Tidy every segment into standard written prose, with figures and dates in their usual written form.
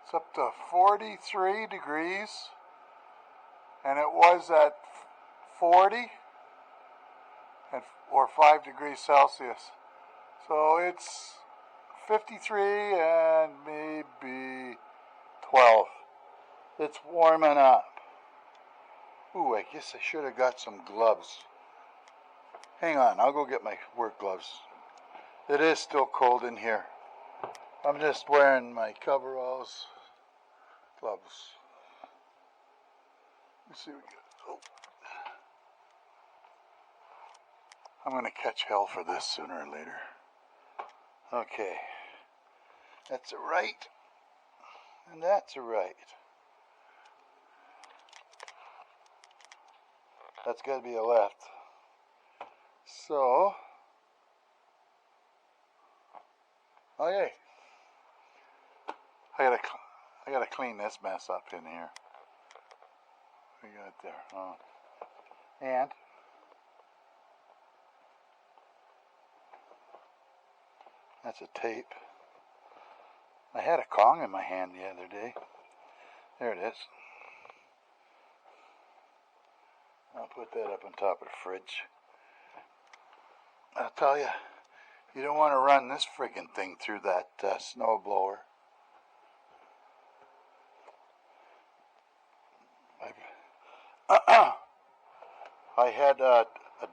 It's up to 43 degrees, and it was at 40 or 5 degrees Celsius. So it's 53 and maybe 12. It's warming up. Ooh, I guess I should have got some gloves. Hang on, I'll go get my work gloves. It is still cold in here. I'm just wearing my coveralls, gloves. Let's see what we got. Oh. I'm going to catch hell for this sooner or later. Okay. That's a right. And that's a right. That's got to be a left. So, okay. I gotta clean this mess up in here. We got it there. Oh. And that's a tape. I had a Kong in my hand the other day. There it is. I'll put that up on top of the fridge. I'll tell you, you don't want to run this friggin' thing through that snow blower. I had a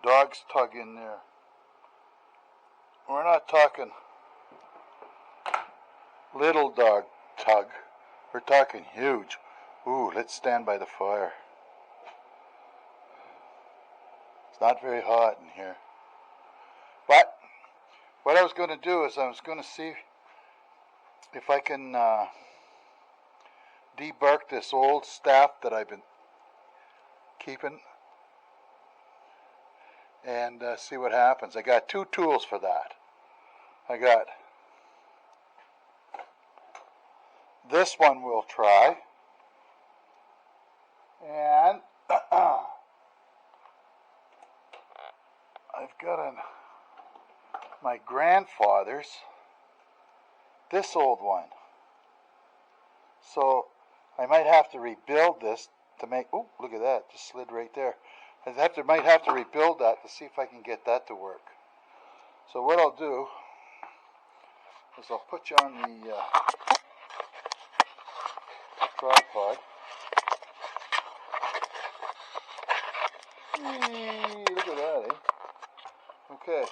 dog's tug in there. We're not talking little dog tug. We're talking huge. Ooh, let's stand by the fire. It's not very hot in here. But what I was going to do is I was going to see if I can debark this old staff that I've been keeping and see what happens. I got two tools for that. I got this one we'll try, and I've got my grandfather's, this old one. So I might have to rebuild this to make, oh, look at that, just slid right there. Might have to rebuild that to see if I can get that to work. So what I'll do is I'll put you on the tripod. Look at that, eh? Okay.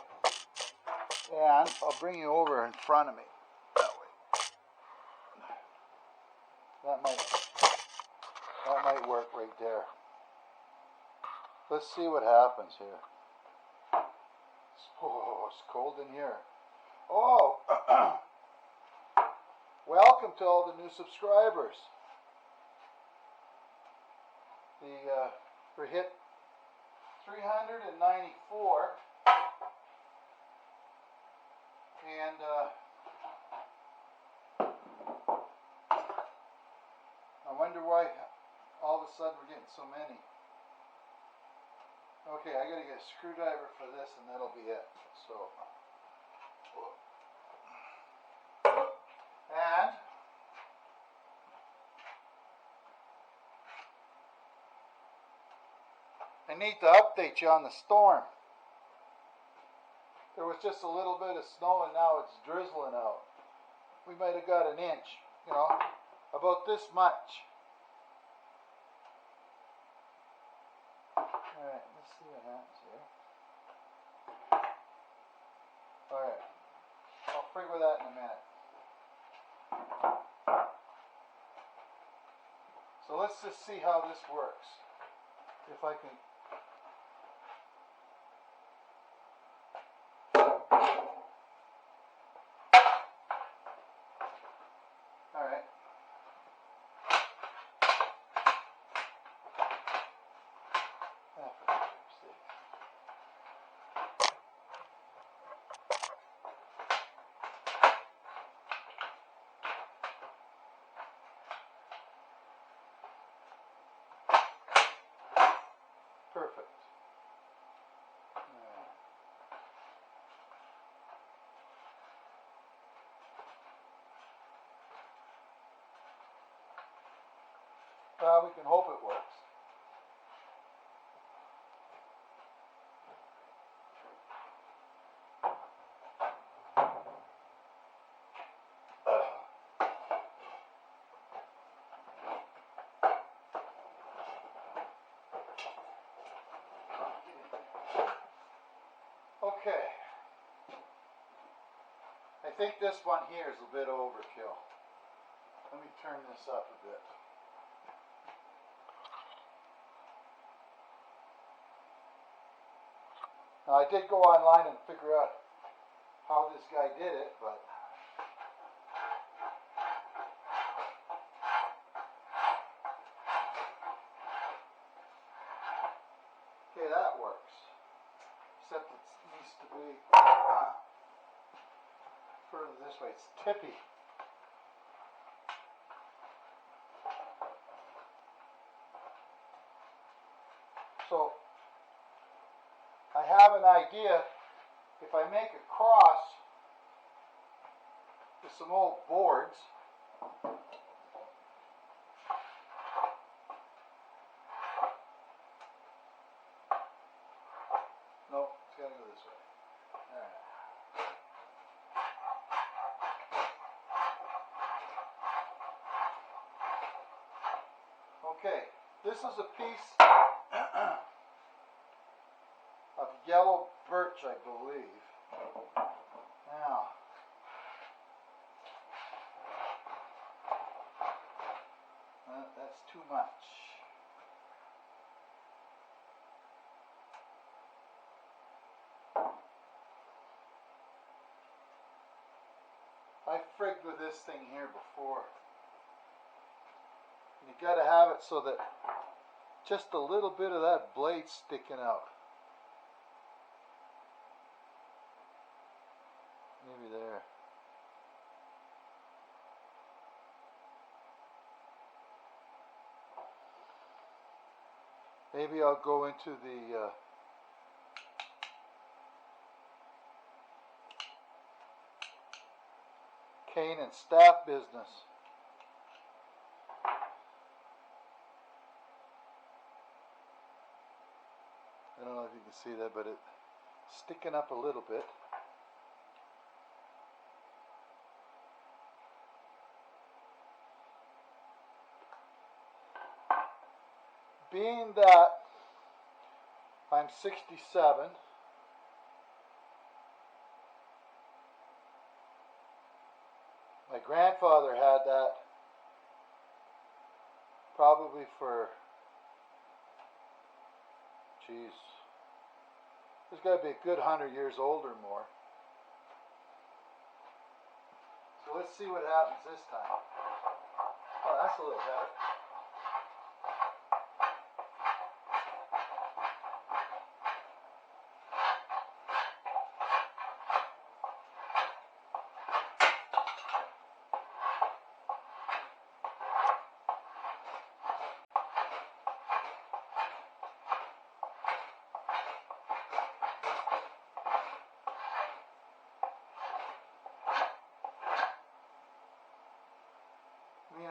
And I'll bring you over in front of me. That way. That might work right there. Let's see what happens here. Oh, it's cold in here. Oh, welcome to all the new subscribers. We hit 394, and I wonder why all of a sudden we're getting so many. Okay, I gotta get a screwdriver for this and that'll be it. So, and I need to update you on the storm. There was just a little bit of snow and now it's drizzling out. We might have got an inch, about this much. Alright, let's see what happens here. Alright, I'll figure that in a minute. So let's just see how this works. If I can. Alright. Perfect. Well, we can hope it works. Okay. I think this one here is a bit overkill. Let me turn this up a bit. Now, I did go online and figure out how this guy did it, but okay, that works. Except it needs to be further this way. It's tippy. So I have an idea. If I make a cross with some old boards, no, it's got to go this way. Okay, this is a piece of yellow birch, I believe. Now, that's too much. I frigged with this thing here before. You got to have it so that just a little bit of that blade sticking out. Maybe there. Maybe I'll go into the cane and staff business. I don't know if you can see that, but it's sticking up a little bit. Being that I'm 67, my grandfather had that probably for, geez, he's got to be a good 100 years old or more. So let's see what happens this time. Oh, that's a little better. I mean,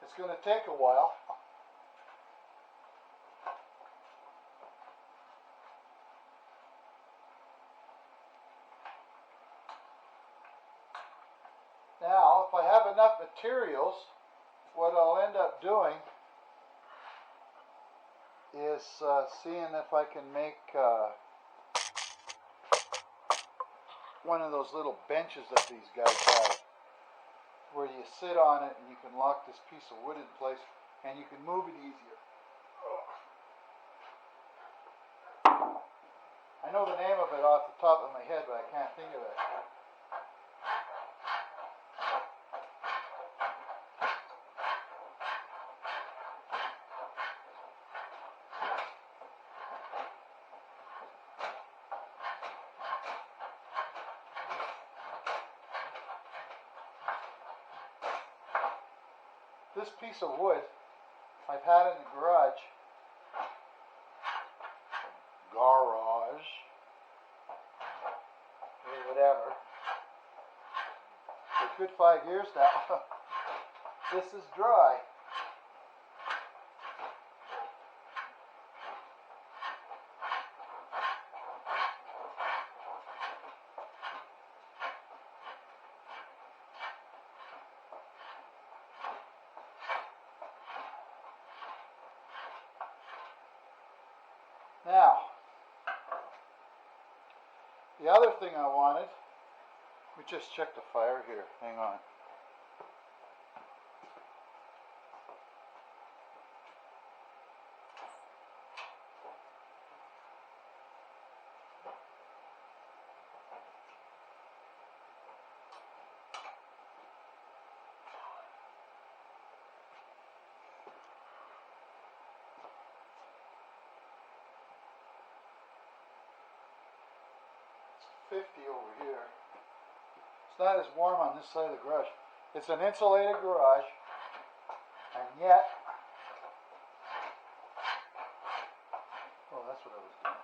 it's going to take a while. Now, if I have enough materials, what I'll end up doing is seeing if I can make one of those little benches that these guys have, where you sit on it and you can lock this piece of wood in place and you can move it easier. I know the name of it off the top of my head, but I can't think of it. This piece of wood I've had in the garage, or whatever, for a good 5 years now. This is dry. Now, the other thing I wanted, let me just check the fire here. Hang on. It's 50 over here. It's not as warm on this side of the garage. It's an insulated garage, and yet, oh, that's what I was doing.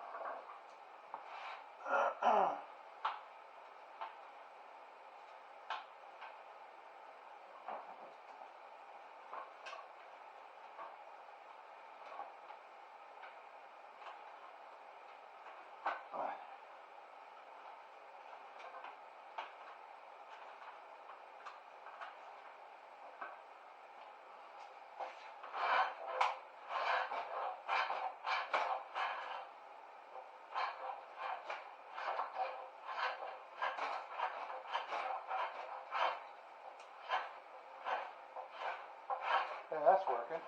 Yeah, that's working.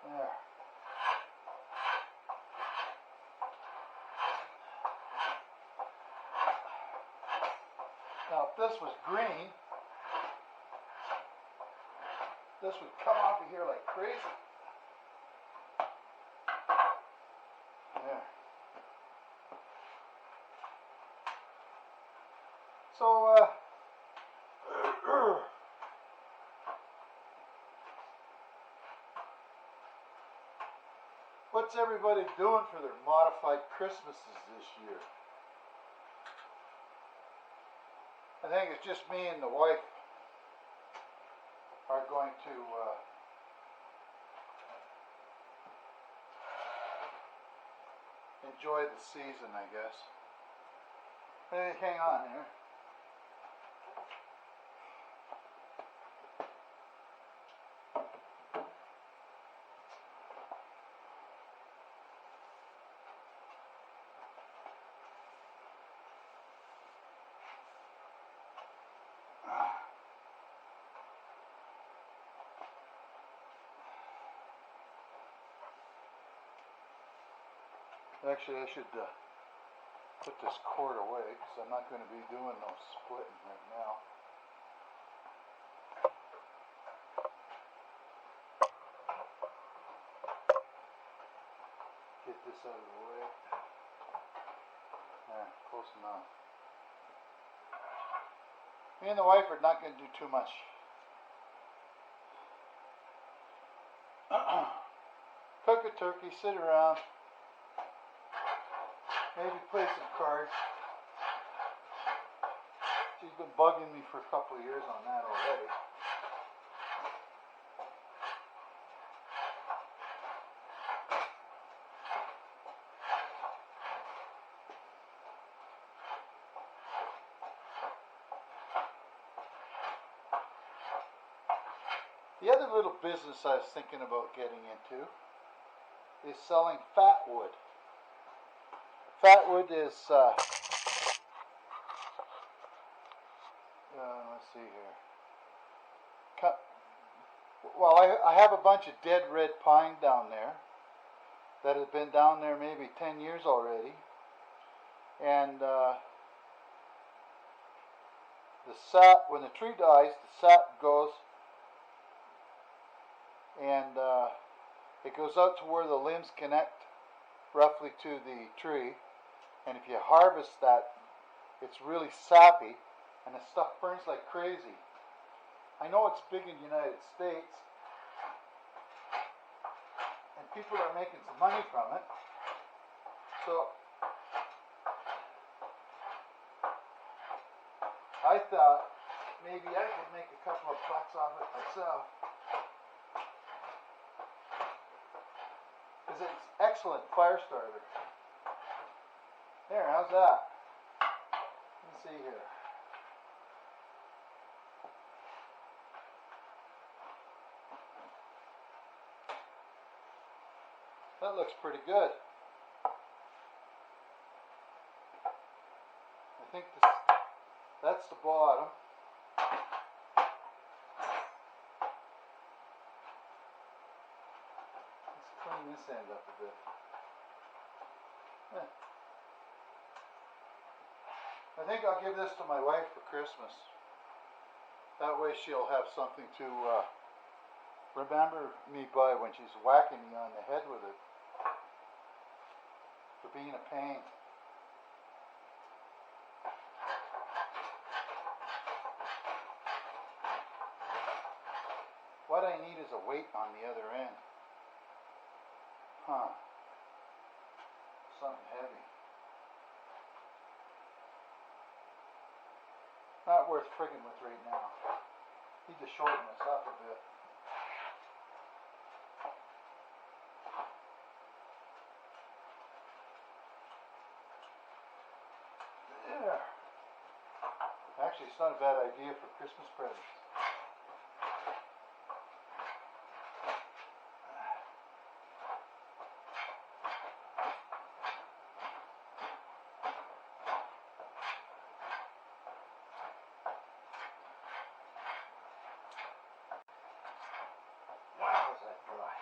There. Now, if this was green, this would come off of here like crazy. There. So, what's everybody doing for their modified Christmases this year? I think it's just me and the wife are going to enjoy the season, I guess. Hey, hang on here. Actually, I should put this cord away because I'm not going to be doing no splitting right now. Get this out of the way. There, close enough. Me and the wife are not going to do too much. Cook a turkey, sit around. Maybe play some cards. She's been bugging me for a couple of years on that already. The other little business I was thinking about getting into is selling fat wood. Fat wood is, let's see here. Well, I have a bunch of dead red pine down there that has been down there maybe 10 years already. And the sap, when the tree dies, the sap goes and it goes out to where the limbs connect roughly to the tree. And if you harvest that, it's really sappy and the stuff burns like crazy. I know it's big in the United States, and people are making some money from it. So I thought maybe I could make a couple of bucks off it myself. Because it's excellent fire starter. There, how's that? Let's see here. That looks pretty good. I think that's the bottom. Let's clean this end up a bit. I think I'll give this to my wife for Christmas. That way she'll have something to remember me by when she's whacking me on the head with it for being a pain. What I need is a weight on the other end. Huh. Something heavy. Not worth frigging with right now. Need to shorten this up a bit. There. Actually, it's not a bad idea for Christmas presents. Wow, is that dry?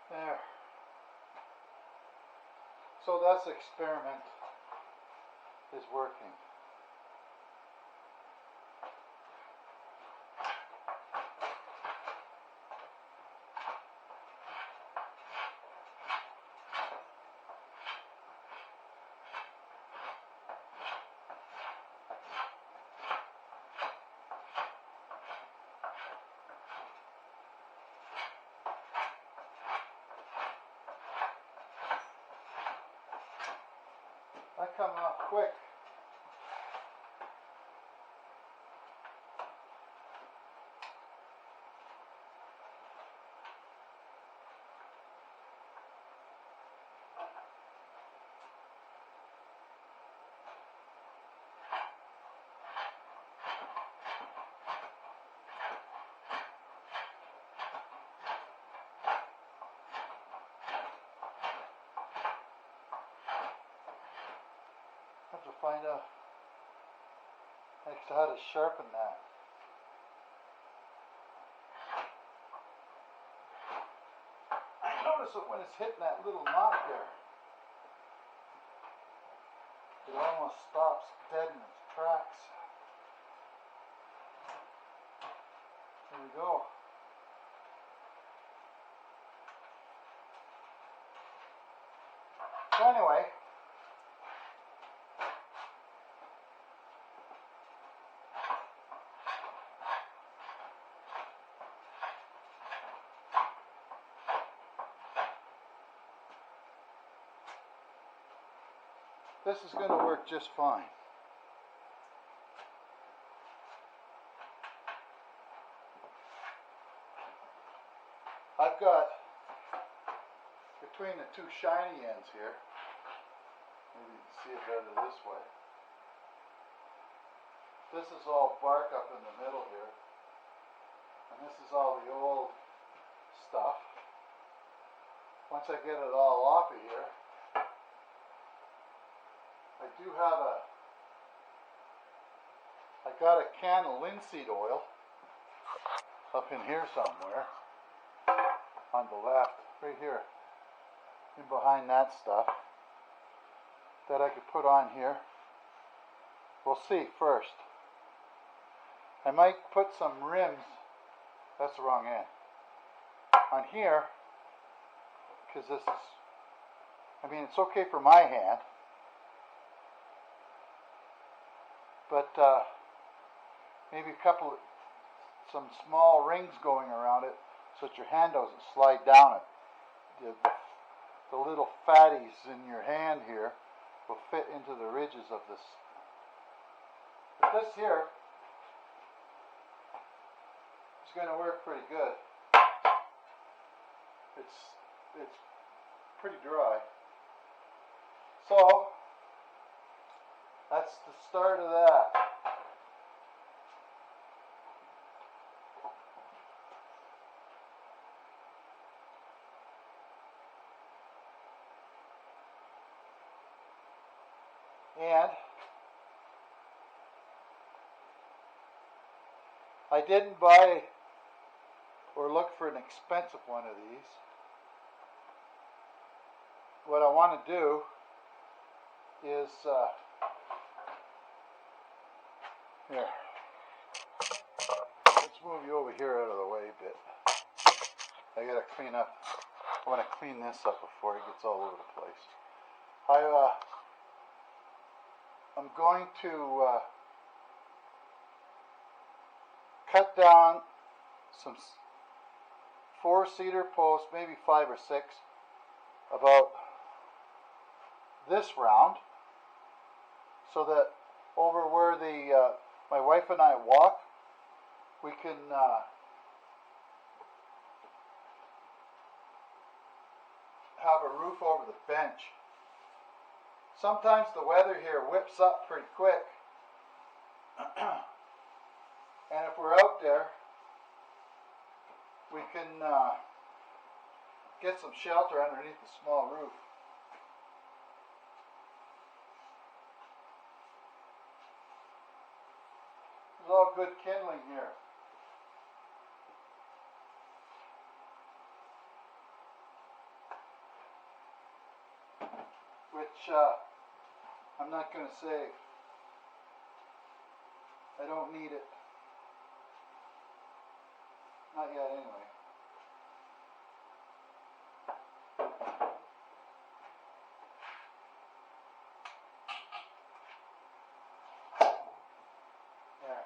There. So that's the experiment is working. That coming off quick. Have to find out how to sharpen that. I notice it when it's hitting that little knot there. It almost stops dead in its tracks. There we go. So anyway, this is going to work just fine. I've got, between the two shiny ends here, maybe you can see it better this way. This is all bark up in the middle here. And this is all the old stuff. Once I get it all off of here, I do have a I've got a can of linseed oil up in here somewhere on the left, right here, in behind that stuff, that I could put on here. We'll see first. I might put some rims, that's the wrong end, on here, because this is, I mean, it's okay for my hand, but maybe some small rings going around it so that your hand doesn't slide down it. The little fatties in your hand here will fit into the ridges of this. But this here is going to work pretty good. It's pretty dry. So that's the start of that. And I didn't buy or look for an expensive one of these. What I want to do is here. Let's move you over here out of the way a bit. I gotta clean up. I want to clean this up before it gets all over the place. I'm going to cut down some 4 cedar posts, maybe 5 or 6, about this round, so that over where the my wife and I walk, we can have a roof over the bench. Sometimes the weather here whips up pretty quick, and if we're out there, we can get some shelter underneath the small roof. There's all good kindling here. Which I'm not going to save. I don't need it. Not yet, anyway. There.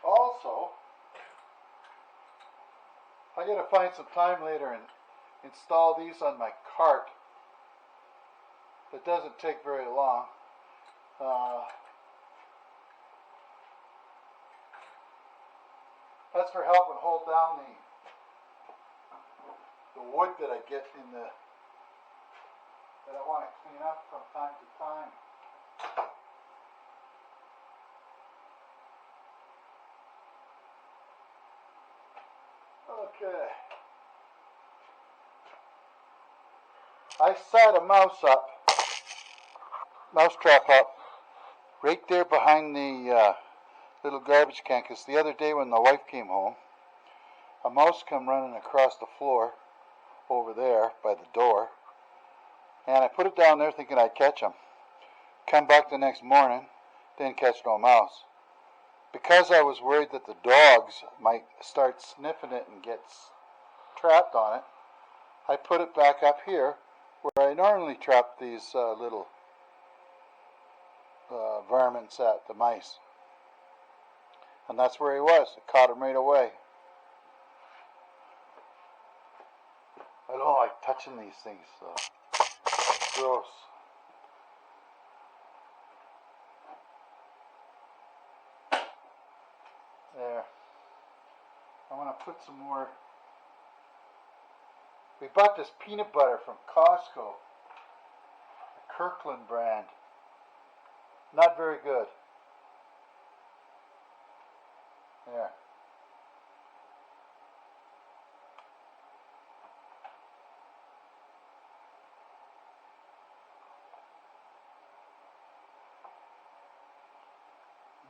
Also, I gotta find some time later and install these on my cart. It doesn't take very long. That's for helping hold down the wood that I get in that I want to clean up from time to time. Okay. I set a mouse trap up, right there behind the little garbage can, because the other day when the wife came home, a mouse come running across the floor over there by the door, and I put it down there thinking I'd catch him. Come back the next morning, didn't catch no mouse. Because I was worried that the dogs might start sniffing it and get trapped on it, I put it back up here where I normally trap these little varmints at, the mice. And that's where he was. I caught him right away. I don't like touching these things, so gross. There. I'm going to put some more. We bought this peanut butter from Costco, the Kirkland brand. Not very good. There.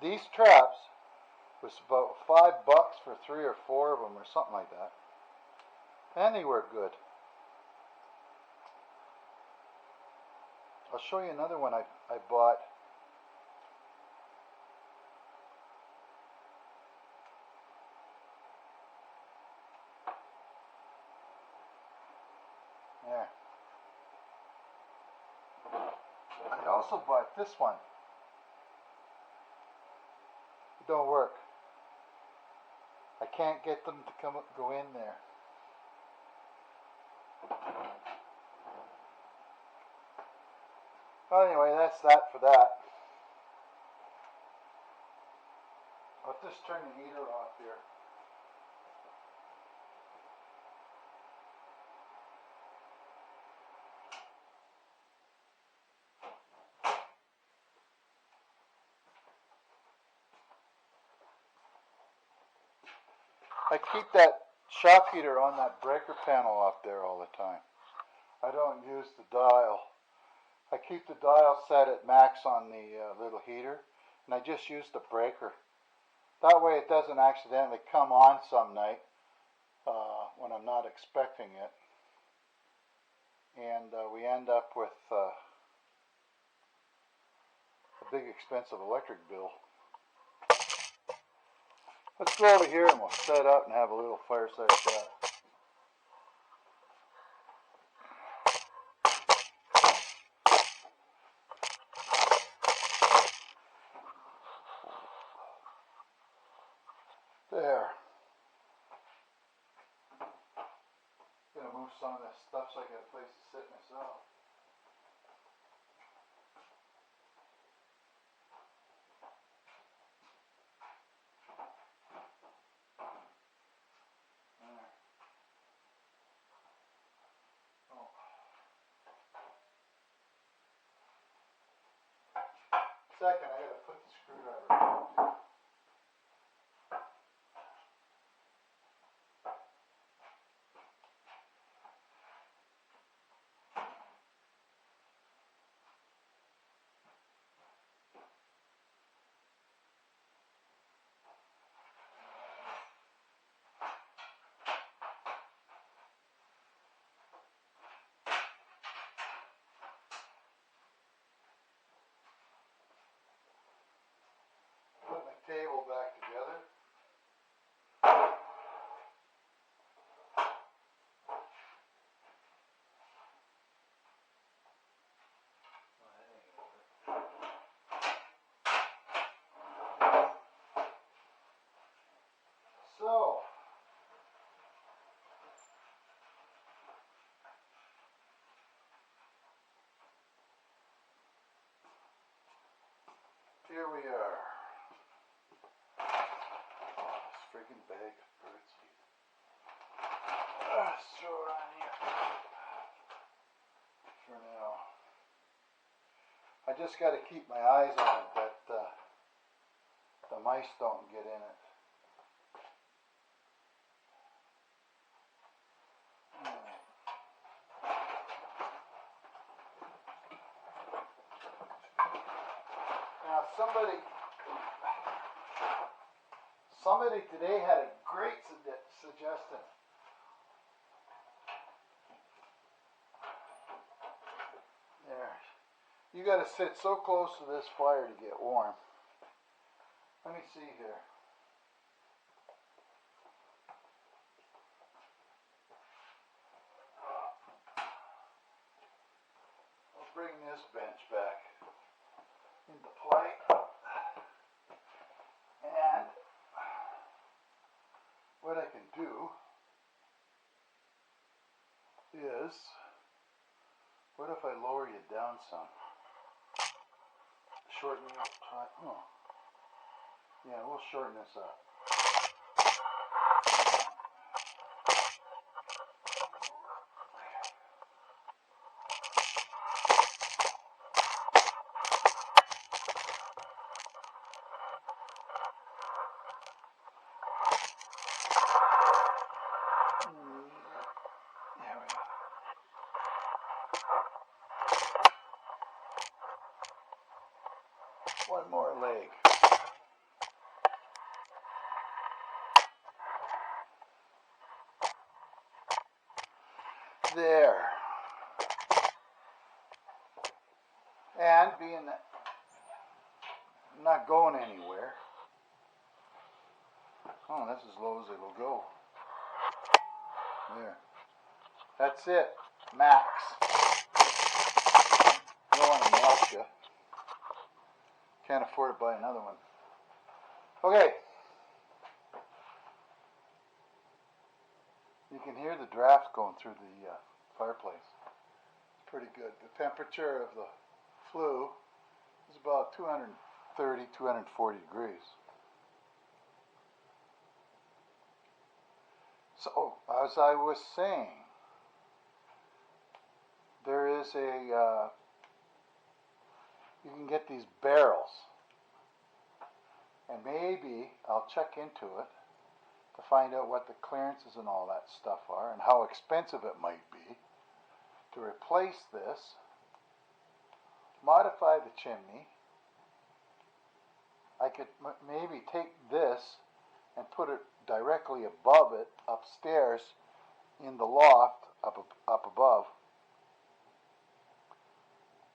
These traps was about $5 for 3 or 4 of them or something like that. And they were good. I'll show you another one I bought. There. I also bought this one. It don't work. I can't get them to go in there. Well, anyway, that's that for that. I'll just turn the heater off here. I keep that shop heater on that breaker panel up there all the time. I don't use the dial. I keep the dial set at max on the little heater, and I just use the breaker. That way it doesn't accidentally come on some night when I'm not expecting it. And we end up with a big expensive electric bill. Let's go over here and we'll set up and have a little fireside chat. There. Gonna move some of this stuff so I got a place to sit myself. Second, I gotta put the screwdriver. Put my table back together. So, here we are. This friggin' bag of Burtts meat. Let's throw it on here for now. I just got to keep my eyes on it that the mice don't get in it. somebody today had a great suggestion. There. You got to sit so close to this fire to get warm. Let me see here. I'll bring this bench back into play. And what I can do is, what if I lower you down some? Shorten it up. Oh. Yeah, we'll shorten this up. There we go. One more leg. There. And being that I'm not going anywhere. Oh, that's as low as it'll go. There. That's it. Max. I don't want to melt you. Can't afford to buy another one. Okay. You can hear the draft going through the fireplace. It's pretty good. The temperature of the flue is about 230, 240 degrees. So, as I was saying, there is you can get these barrels, and maybe I'll check into it to find out what the clearances and all that stuff are and how expensive it might be to replace this, modify the chimney. I could maybe take this and put it directly above it upstairs in the loft up above,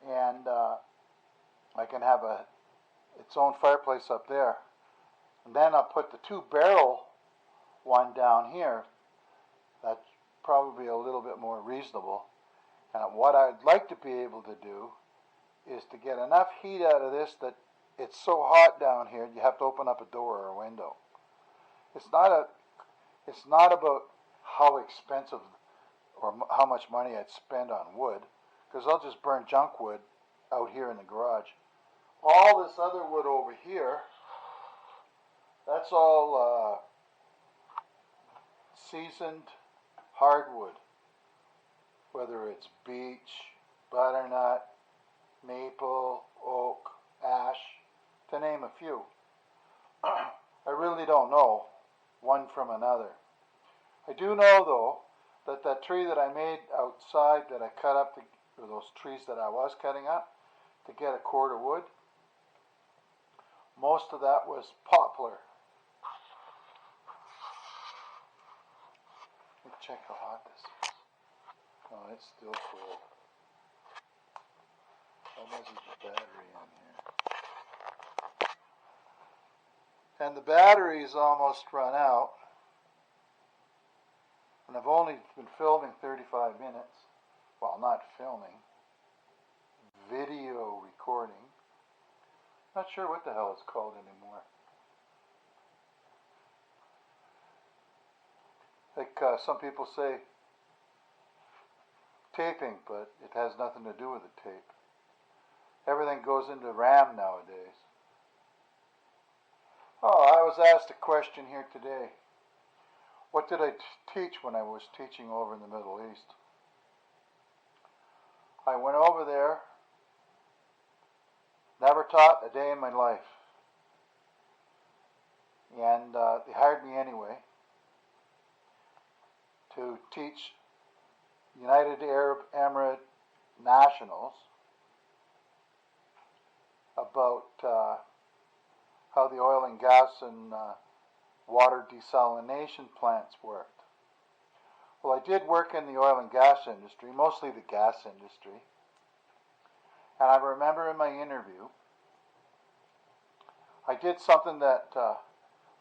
and I can have its own fireplace up there, and then I'll put the 2-barrel one down here. That's probably a little bit more reasonable. And what I'd like to be able to do is to get enough heat out of this that it's so hot down here you have to open up a door or a window. It's not about how expensive or how much money I'd spend on wood, because I'll just burn junk wood out here in the garage. All this other wood over here, that's all seasoned hardwood, whether it's beech, butternut, maple, oak, ash, to name a few. I really don't know one from another. I do know, though, that that tree that I made outside that I cut up, or those trees that I was cutting up to get a cord of wood, most of that was poplar. Let me check how hot this is. Oh, it's still cold. How much is the battery in here? And the battery's almost run out. And I've only been filming 35 minutes. Well, not filming. Video recording. Not sure what the hell it's called anymore. Like some people say taping, but it has nothing to do with the tape. Everything goes into RAM nowadays. Oh, I was asked a question here today. What did I teach when I was teaching over in the Middle East? I went over there, never taught a day in my life. And they hired me anyway to teach United Arab Emirates nationals about how the oil and gas and water desalination plants worked. Well, I did work in the oil and gas industry, mostly the gas industry. And I remember in my interview, I did something that,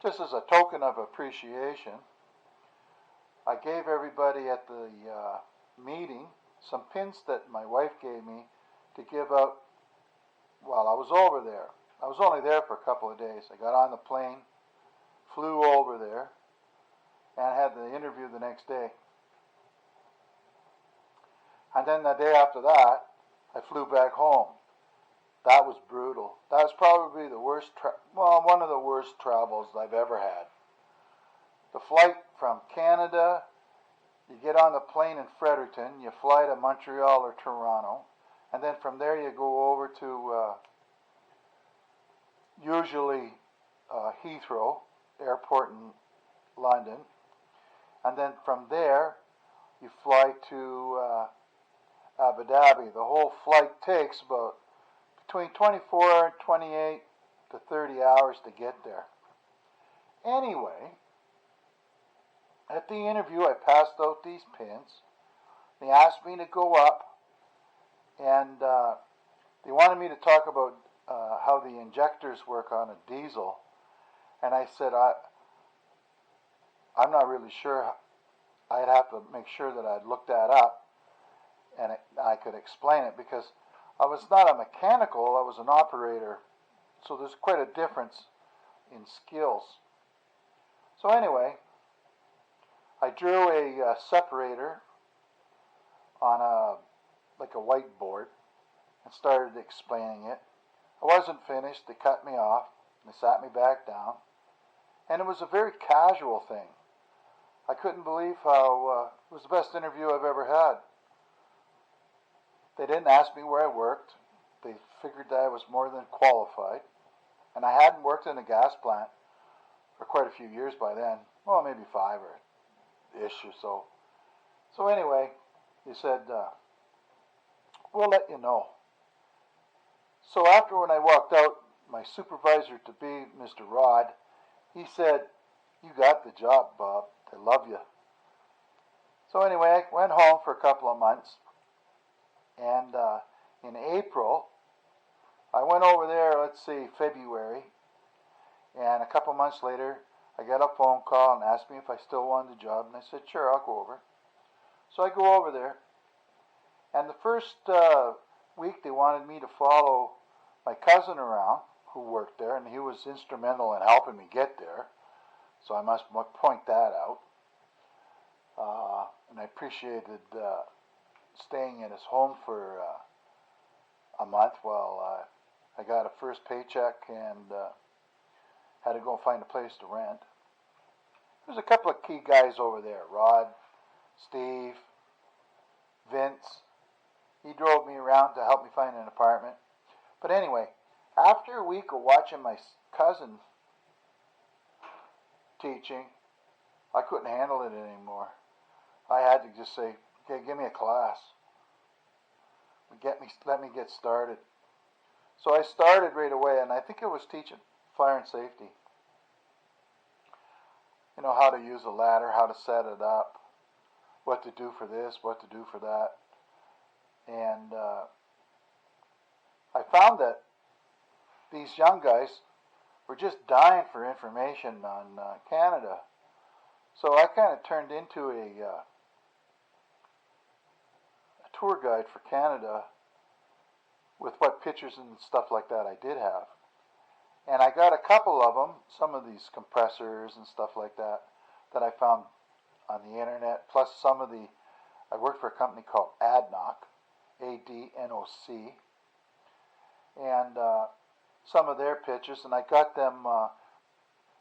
just as a token of appreciation, I gave everybody at the meeting some pins that my wife gave me to give out while I was over there. I was only there for a couple of days. I got on the plane, flew over there, and had the interview the next day. And then the day after that, I flew back home. That was brutal. That was probably the worst, one of the worst travels I've ever had. The flight from Canada, you get on the plane in Fredericton, you fly to Montreal or Toronto, and then from there you go over to usually Heathrow Airport in London, and then from there you fly to Abu Dhabi. The whole flight takes about between 24 and 28 to 30 hours to get there. Anyway, at the interview I passed out these pins. They asked me to go up, and they wanted me to talk about how the injectors work on a diesel. And I said, I'm not really sure. I'd have to make sure that I'd looked that up and I could explain it, because I was not a mechanical, I was an operator. So there's quite a difference in skills. So anyway, I drew a separator on like a whiteboard and started explaining it. I wasn't finished. They cut me off. They sat me back down. And it was a very casual thing. I couldn't believe how it was the best interview I've ever had. They didn't ask me where I worked. They figured that I was more than qualified. And I hadn't worked in a gas plant for quite a few years by then. Well, maybe 5 or ish or so. So anyway, he said, we'll let you know. So after when I walked out, my supervisor to be, Mr. Rod, he said, you got the job, Bob. I love you. So anyway, I went home for a couple of months. And in April, I went over there, let's see, February. And a couple of months later, I got a phone call and asked me if I still wanted the job. And I said, sure, I'll go over. So I go over there. And the first week, they wanted me to follow my cousin around, who worked there, and he was instrumental in helping me get there. So I must point that out. And I appreciated staying in his home for a month while I got a first paycheck and had to go find a place to rent. There's a couple of key guys over there, Rod, Steve, Vince. He drove me around to help me find an apartment. But anyway, after a week of watching my cousin teaching, I couldn't handle it anymore. I had to just say, okay, give me a class. Let me get started. So I started right away, and I think it was teaching fire and safety. You know, how to use a ladder, how to set it up, what to do for this, what to do for that. And I found that these young guys were just dying for information on Canada. So I kind of turned into a tour guide for Canada with what pictures and stuff like that I did have. And I got a couple of them, some of these compressors and stuff like that, that I found on the internet, plus some of the, I worked for a company called ADNOC, A-D-N-O-C, and some of their pictures, and I got them,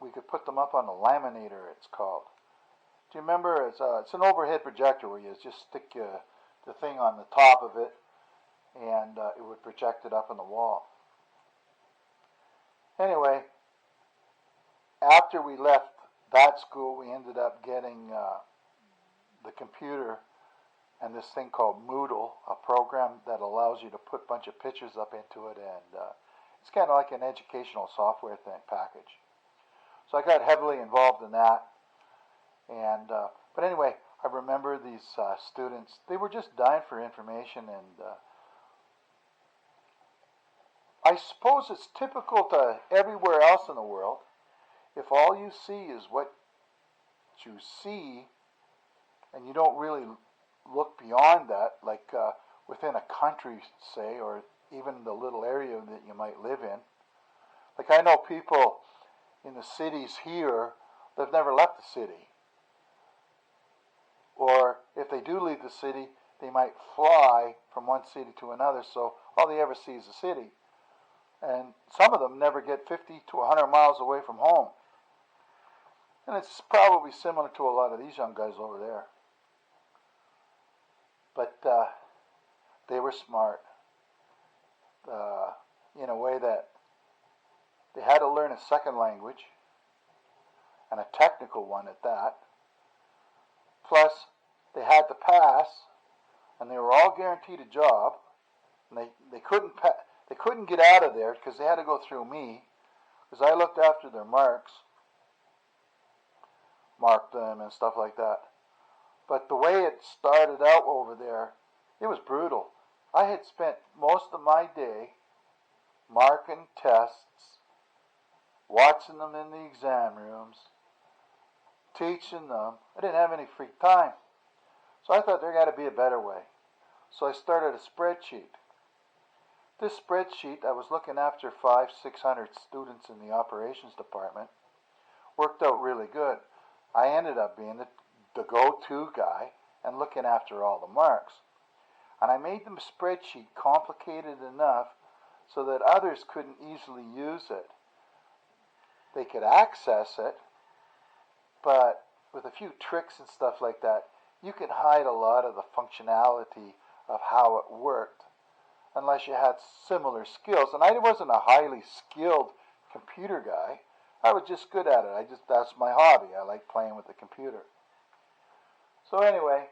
we could put them up on a laminator, it's called. Do you remember, it's an overhead projector where you just stick the thing on the top of it, and it would project it up on the wall. Anyway, after we left that school, we ended up getting the computer and this thing called Moodle, a program that allows you to put a bunch of pictures up into it, and It's kind of like an educational software package. So I got heavily involved in that. And but anyway, I remember these students. They were just dying for information, and I suppose it's typical to everywhere else in the world. If all you see is what you see, and you don't really look beyond that, like within a country, say, or even the little area that you might live in. Like I know people in the cities here, they've never left the city. Or if they do leave the city, they might fly from one city to another, so all they ever see is the city. And some of them never get 50 to 100 miles away from home. And it's probably similar to a lot of these young guys over there. But they were smart in a way that they had to learn a second language, and a technical one at that. Plus, they had to pass, and they were all guaranteed a job. And they couldn't get out of there because they had to go through me, because I looked after their marks, marked them and stuff like that. But the way it started out over there, it was brutal. I had spent most of my day marking tests, watching them in the exam rooms, teaching them. I didn't have any free time. So I thought there got to be a better way. So I started a spreadsheet. This spreadsheet, I was looking after 500-600 students in the operations department, worked out really good. I ended up being the go-to guy and looking after all the marks. And I made the spreadsheet complicated enough so that others couldn't easily use it. They could access it, but with a few tricks and stuff like that, you could hide a lot of the functionality of how it worked unless you had similar skills. And I wasn't a highly skilled computer guy. I was just good at it. That's my hobby. I like playing with the computer. So anyway,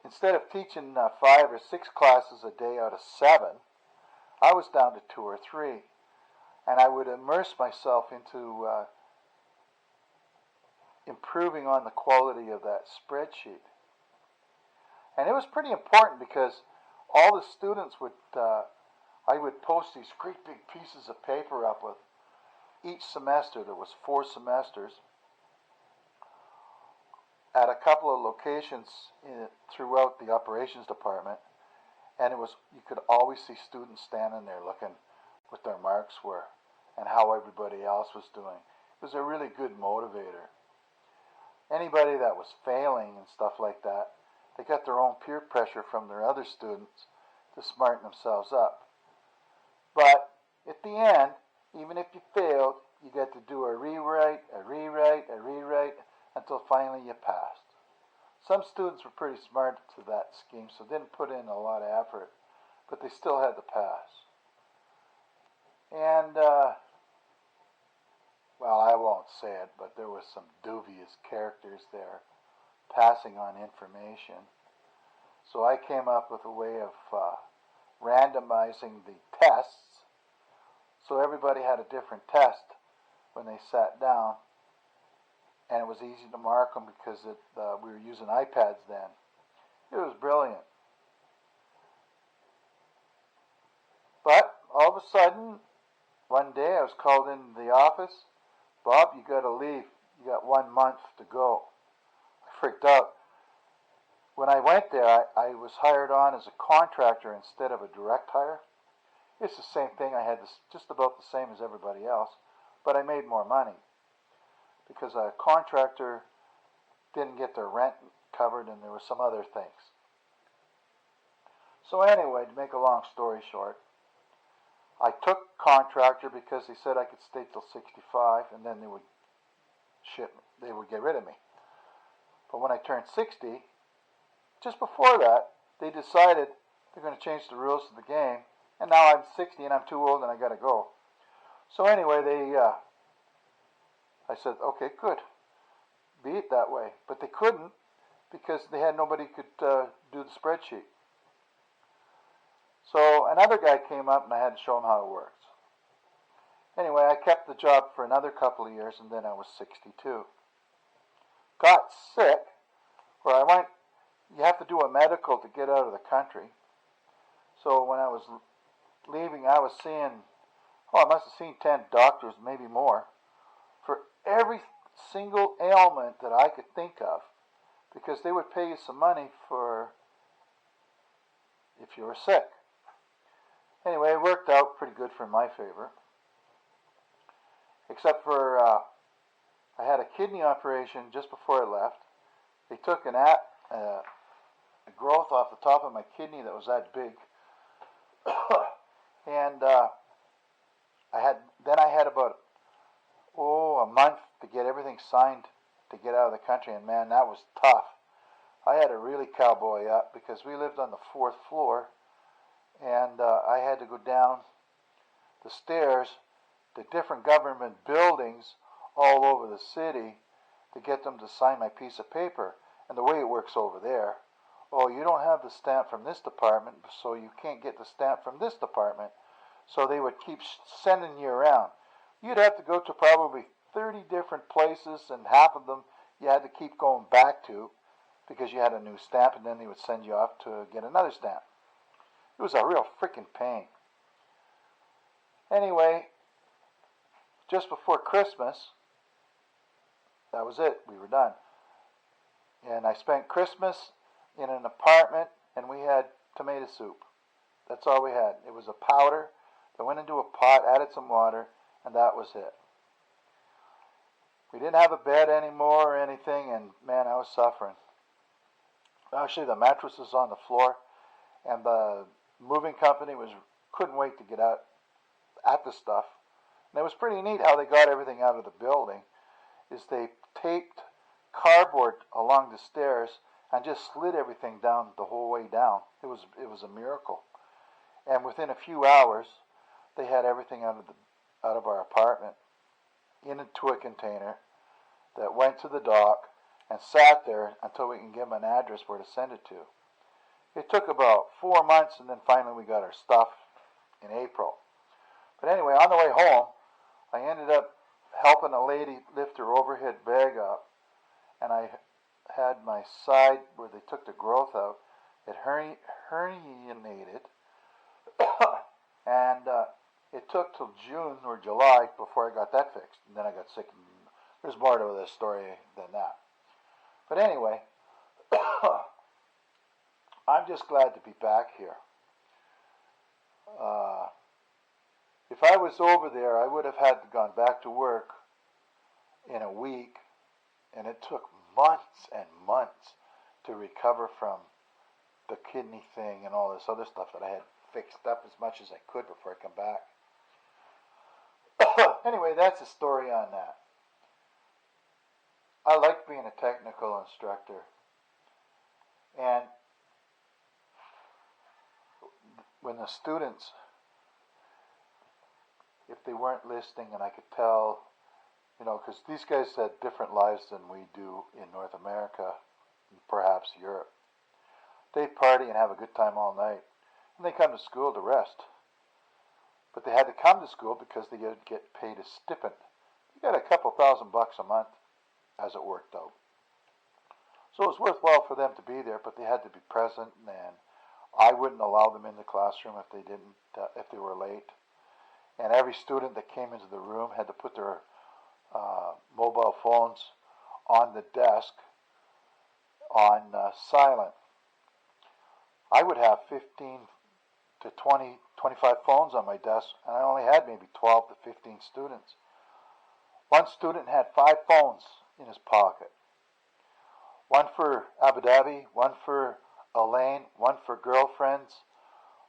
instead of teaching 5 or 6 classes a day out of 7, I was down to 2 or 3. And I would immerse myself into improving on the quality of that spreadsheet. And it was pretty important because all the students would, I would post these great big pieces of paper up with each semester. There was 4 semesters at a couple of locations throughout the operations department. And you could always see students standing there looking what their marks were and how everybody else was doing. It was a really good motivator. Anybody that was failing and stuff like that, they got their own peer pressure from their other students to smarten themselves up. But at the end, even if you failed, you got to do a rewrite until finally you passed. Some students were pretty smart to that scheme, so didn't put in a lot of effort, but they still had to pass. And, well, I won't say it, but there was some dubious characters there passing on information. So I came up with a way of randomizing the tests, so everybody had a different test when they sat down, and it was easy to mark them because we were using iPads then. It was brilliant. But all of a sudden, one day I was called into the office. Bob, you got to leave. You got 1 month to go. I freaked out. When I went there, I was hired on as a contractor instead of a direct hire. It's the same thing. I had just about the same as everybody else, but I made more money because a contractor didn't get their rent covered and there were some other things. So anyway, to make a long story short, I took contractor because they said I could stay till 65 and then they would get rid of me. But when I turned 60, just before that, they decided they're going to change the rules of the game, and now I'm 60 and I'm too old and I got to go. So anyway, I said, okay, good, be it that way. But they couldn't because they had nobody who could do the spreadsheet. So another guy came up and I had to show him how it works. Anyway, I kept the job for another couple of years, and then I was 62. Got sick, where I went, you have to do a medical to get out of the country. So when I was leaving, I was seeing, I must have seen 10 doctors, maybe more, for every single ailment that I could think of, because they would pay you some money for if you were sick. Anyway, it worked out pretty good for my favor. Except for I had a kidney operation just before I left. They took a growth off the top of my kidney that was that big. And I had about a month to get everything signed to get out of the country, and man, that was tough. I had to really cowboy up because we lived on the 4th floor, and I had to go down the stairs to different government buildings all over the city to get them to sign my piece of paper. And the way it works over there, you don't have the stamp from this department, so you can't get the stamp from this department. So they would keep sending you around. You'd have to go to probably 30 different places, and half of them you had to keep going back to because you had a new stamp, and then they would send you off to get another stamp. It was a real freaking pain. Anyway, just before Christmas, that was it. We were done. And I spent Christmas in an apartment, and we had tomato soup. That's all we had. It was a powder that went into a pot, added some water, and that was it. We didn't have a bed anymore or anything, and man, I was suffering. Actually, the mattress was on the floor, and the moving company couldn't wait to get out at the stuff. And it was pretty neat how they got everything out of the building. Is they taped cardboard along the stairs and just slid everything down the whole way down. It was a miracle. And within a few hours, they had everything out of our apartment into a container that went to the dock and sat there until we can give them an address where to send it to. It took about 4 months, and then finally we got our stuff in April. But anyway, on the way home, I ended up helping a lady lift her overhead bag up, and I had my side where they took the growth out. It herniated, and it took till June or July before I got that fixed. And then I got sick. And there's more to this story than that. But anyway, I'm just glad to be back here. If I was over there, I would have had to gone back to work in a week, and it took months and months to recover from the kidney thing and all this other stuff that I had fixed up as much as I could before I come back. Anyway, that's the story on that. I like being a technical instructor, and when the students, if they weren't listening, and I could tell, because these guys had different lives than we do in North America, and perhaps Europe. They party and have a good time all night, and they come to school to rest. But they had to come to school because they would get paid a stipend. You got a couple $1,000 a month, as it worked out. So it was worthwhile for them to be there, but they had to be present, and I wouldn't allow them in the classroom if they were late. And every student that came into the room had to put their mobile phones on the desk on silent. I would have 15 to 20, 25 phones on my desk, and I only had maybe 12 to 15 students. One student had 5 phones in his pocket. One for Abu Dhabi, one for Elaine, one for girlfriends,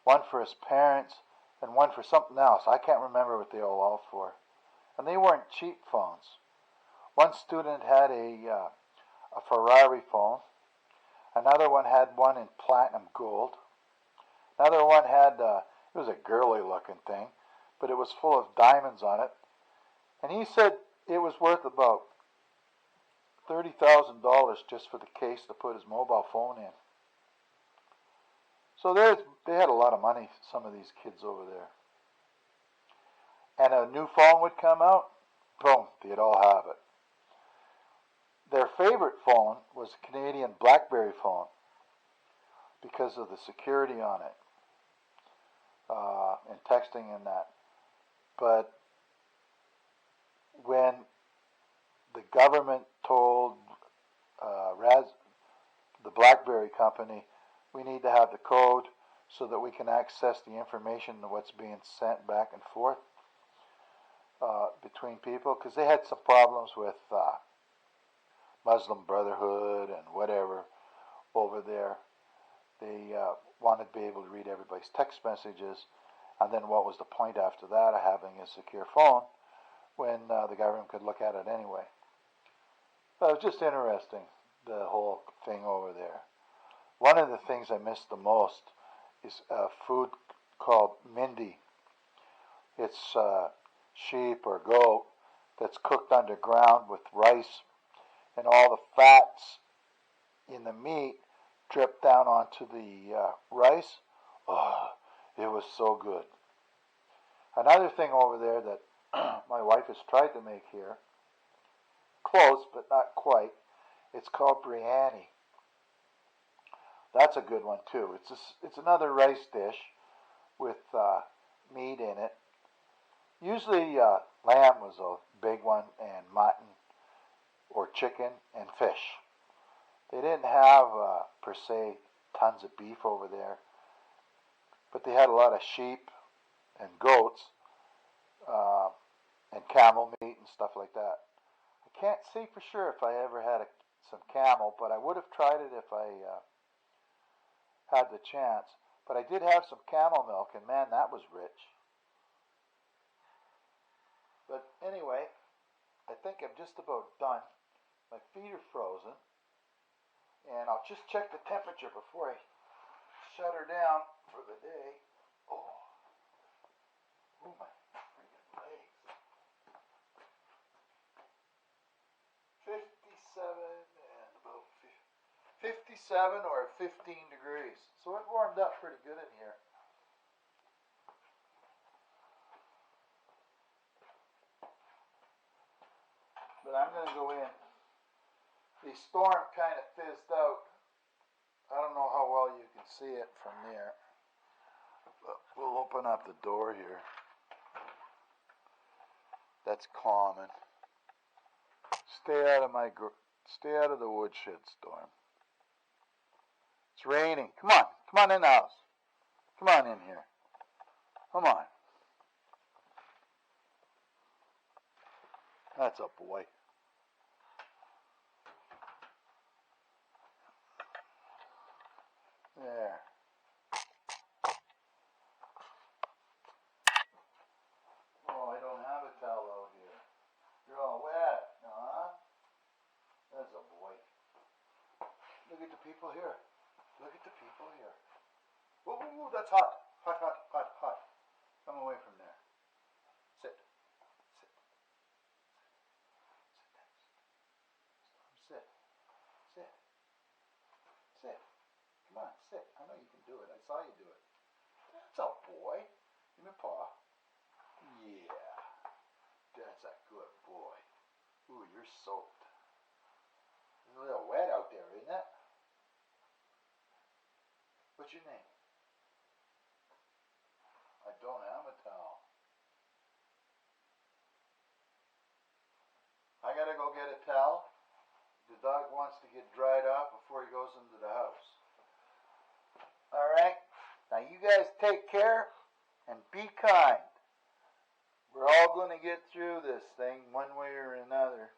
one for his parents, and one for something else. I can't remember what they were all for. And they weren't cheap phones. One student had a Ferrari phone. Another one had one in platinum gold. Another one had, it was a girly looking thing, but it was full of diamonds on it. And he said it was worth about $30,000 just for the case to put his mobile phone in. So they had a lot of money, some of these kids over there. and a new phone would come out, boom, they'd all have it. Their favorite phone was a Canadian BlackBerry phone because of the security on it, and texting and that. But when the government told the BlackBerry company, we need to have the code so that we can access the information of what's being sent back and forth between people, because they had some problems with Muslim Brotherhood and whatever over there. They wanted to be able to read everybody's text messages, and then what was the point after that of having a secure phone when the government could look at it anyway? So it was just interesting, the whole thing over there. One of the things I miss the most is a food called Mindy. It's sheep or goat that's cooked underground with rice, and all the fats in the meat drip down onto the rice. Oh, it was so good. Another thing over there that my wife has tried to make here, close but not quite, it's called biryani. That's a good one too. It's another rice dish with meat in it. Usually lamb was a big one, and mutton or chicken and fish. They didn't have, per se, tons of beef over there, but they had a lot of sheep and goats and camel meat and stuff like that. I can't say for sure if I ever had some camel, but I would have tried it if I had the chance. But I did have some camel milk, and man, that was rich. But anyway, I think I'm just about done. My feet are frozen, and I'll just check the temperature before I shut her down for the day. Oh, my freaking legs. 57 and about 57 or 15 degrees. So it warmed up pretty good in here. But I'm going to go in. The storm kind of fizzed out. I don't know how well you can see it from there. But we'll open up the door here. That's common. Stay out of the woodshed, Storm. It's raining. Come on in the house. Come on in here. Come on. That's a boy. There. Oh, I don't have a towel out here. You're all wet, huh? That's a boy. Look at the people here. Look at the people here. Ooh, that's hot. Hot. Come away from there. Sit. Sit. Come on, sit. I know you can do it. I saw you do it. That's a boy. Give me a paw. Yeah. That's a good boy. Ooh, you're soaked. It's a little wet out there, isn't it? What's your name? I don't have a towel. I gotta go get a towel. The dog wants to get dried off before he goes into the house. Alright? Now you guys take care and be kind. We're all going to get through this thing one way or another.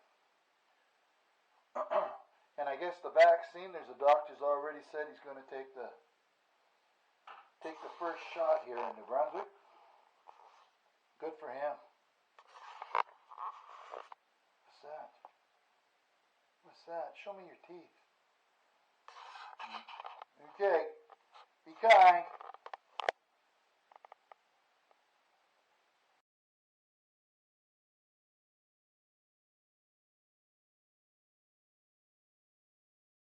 And I guess the vaccine, there's a doctor's already said he's going to take the first shot here in New Brunswick. Good for him. What's that? What's that? Show me your teeth. Okay. Be kind.